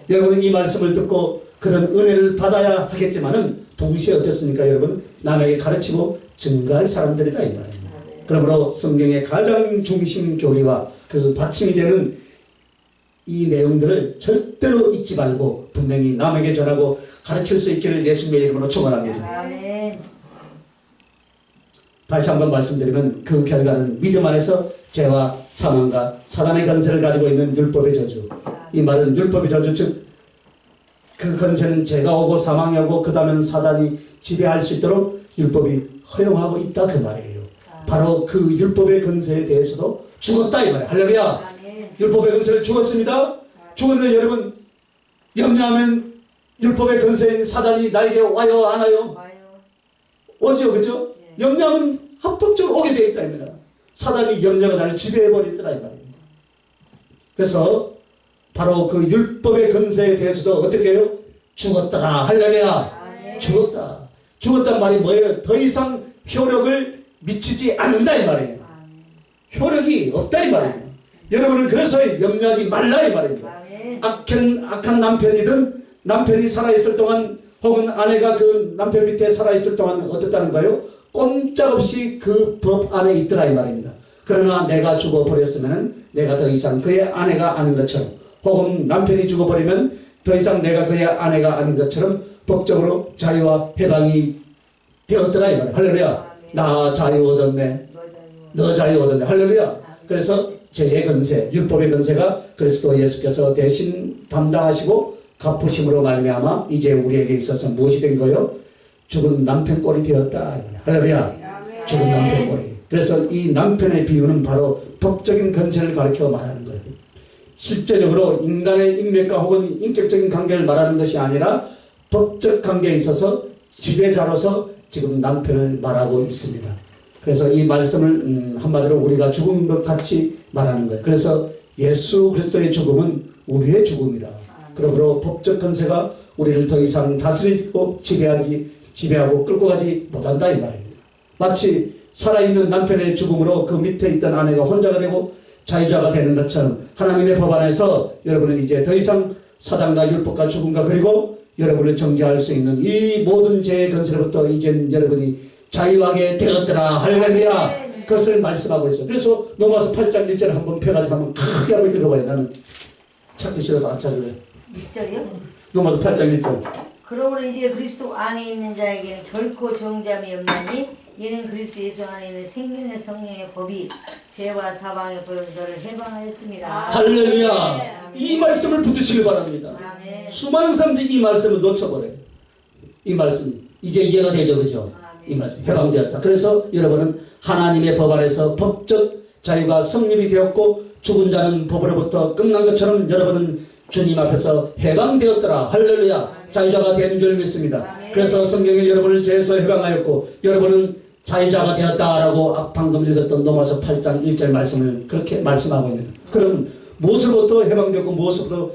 여러분은 이 말씀을 듣고 그런 은혜를 받아야 하겠지만은 동시에 어떻습니까, 여러분? 남에게 가르치고 증거할 사람들이다 이 말입니다. 그러므로 성경의 가장 중심 교리와 그 받침이 되는 이 내용들을 절대로 잊지 말고 분명히 남에게 전하고 가르칠 수 있기를 예수님의 이름으로 축원합니다. 아멘. 다시 한번 말씀드리면 그 결과는 믿음 안에서 죄와 사망과 사단의 건세를 가지고 있는 율법의 저주. 이 말은 율법의 저주, 즉 그 건세는 죄가 오고 사망이 오고 그 다음에는 사단이 지배할 수 있도록 율법이 허용하고 있다 그 말이에요. 바로 그 율법의 건세에 대해서도 죽었다 이 말이에요. 할렐루야. 율법의 건세를 죽었습니다. 죽었는데 여러분 염려하면 율법의 건세인 사단이 나에게 와요 안 와요? 와요. 오죠, 그죠? 염려하면 합법적으로 오게 되어 있다 입니다. 사단이 염려가 나를 지배해버리더라 이 말입니다. 그래서 바로 그 율법의 건세에 대해서도 어떻게 해요? 죽었더라. 할렐루야. 죽었다. 죽었단 말이 뭐예요? 더 이상 효력을 미치지 않는다 이 말이에요. 효력이 없다 이 말입니다. 여러분은 그래서 염려하지 말라 이 말입니다. 악한 남편이든 남편이 살아있을 동안 혹은 아내가 그 남편 밑에 살아있을 동안 어떻다는가요? 꼼짝없이 그 법 안에 있더라 이 말입니다. 그러나 내가 죽어버렸으면 내가 더 이상 그의 아내가 아닌 것처럼 혹은 남편이 죽어버리면 더 이상 내가 그의 아내가 아닌 것처럼 법적으로 자유와 해방이 되었더라 이 말이에요. 할렐루야. 나 자유 얻었네. 너 자유 얻었네. 할렐루야. 그래서 죄의 건세, 율법의 건세가 그리스도 예수께서 대신 담당하시고 갚으심으로 말미암아 이제 우리에게 있어서 무엇이 된 거요? 죽은 남편 꼴이 되었다. 할렐루야. 죽은 남편 꼴이. 그래서 이 남편의 비유는 바로 법적인 건세를 가리켜 말하는 거예요. 실제적으로 인간의 인맥과 혹은 인격적인 관계를 말하는 것이 아니라 법적 관계에 있어서 지배자로서 지금 남편을 말하고 있습니다. 그래서 이 말씀을 한마디로 우리가 죽은 것 같이 말하는 거예요. 그래서 예수 그리스도의 죽음은 우리의 죽음이라. 그러므로 법적 건세가 우리를 더 이상 다스리고 지배하고 끌고 가지 못한다 이 말입니다. 마치 살아있는 남편의 죽음으로 그 밑에 있던 아내가 혼자가 되고 자유자가 되는 것처럼 하나님의 법 안에서 여러분은 이제 더 이상 사단과 율법과 죽음과 그리고 여러분을 정죄할 수 있는 이 모든 죄의 건세로부터 이젠 여러분이 자유하게 되었더라. 할렐루야. 그것을 말씀하고 있어요. 그래서 로마서 8장 1절 한번 펴가지고 한번 크게 한번 읽어봐요. 나는 찾기 싫어서 안 찾을래요. 6절이요? 로마서 8장 1절. 그러므로 이제 그리스도 안에 있는 자에게는 결코 정죄함이 없나니 이는 그리스도 예수 안에 있는 생명의 성령의 법이 죄와 사방의 벌들을 해방하였습니다. 할렐루야. 이 말씀을 붙드시길 바랍니다. 아멘. 수많은 사람들이 이 말씀을 놓쳐버려요. 이 말씀 이제 이해가 되죠, 그죠? 이 말씀 해방되었다. 그래서 여러분은 하나님의 법 안에서 법적 자유가 성립이 되었고 죽은 자는 법으로부터 끝난 것처럼 여러분은 주님 앞에서 해방되었더라. 할렐루야. 자유자가 된 줄 믿습니다. 그래서 성경에 여러분을 죄에서 해방하였고 여러분은 자유자가 되었다라고 방금 읽었던 로마서 8장 1절 말씀을 그렇게 말씀하고 있는 거예요. 그럼 무엇으로부터 해방되었고 무엇으로부터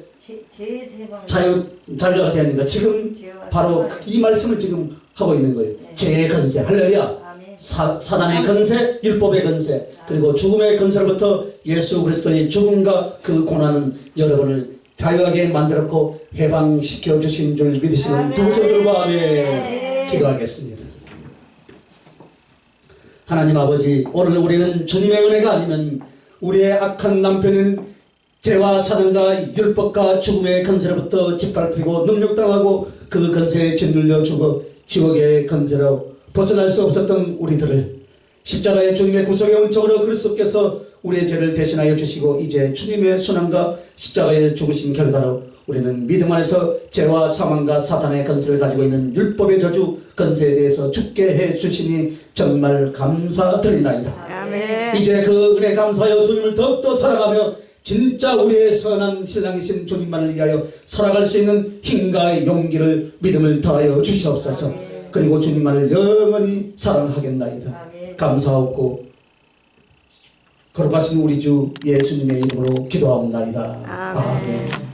자유자가 되었는가? 지금 바로 이 말씀을 지금 하고 있는 거예요. 죄의 건세. 할렐루야. 사단의 건세, 율법의 건세, 그리고 죽음의 건세로부터 예수 그리스도의 죽음과 그 고난은 여러분을 자유하게 만들었고 해방시켜 주신 줄 믿으시는 두 손들과 아멘 기도하겠습니다. 하나님 아버지, 오늘 우리는 주님의 은혜가 아니면 우리의 악한 남편인 죄와 사단과 율법과 죽음의 건세로부터 짓밟히고 능력당하고 그 건세에 짓눌려 죽어 지옥의 건세로 벗어날 수 없었던 우리들을 십자가의 주님의 구속의 은총으로 그리스도께서 우리의 죄를 대신하여 주시고 이제 주님의 순환과 십자가에 죽으신 결과로 우리는 믿음 안에서 죄와 사망과 사탄의 건세를 가지고 있는 율법의 저주 건세에 대해서 죽게 해 주시니 정말 감사드리나이다. 아멘. 이제 그 은혜 감사하여 주님을 더욱더 사랑하며 진짜 우리의 선한 신랑이신 주님만을 위하여 살아갈 수 있는 힘과 용기를 믿음을 다하여 주시옵소서. 아멘. 그리고 주님만을 영원히 사랑하겠나이다. 아멘. 감사하고 거룩하신 우리 주 예수님의 이름으로 기도하옵나이다. 아멘. 아멘.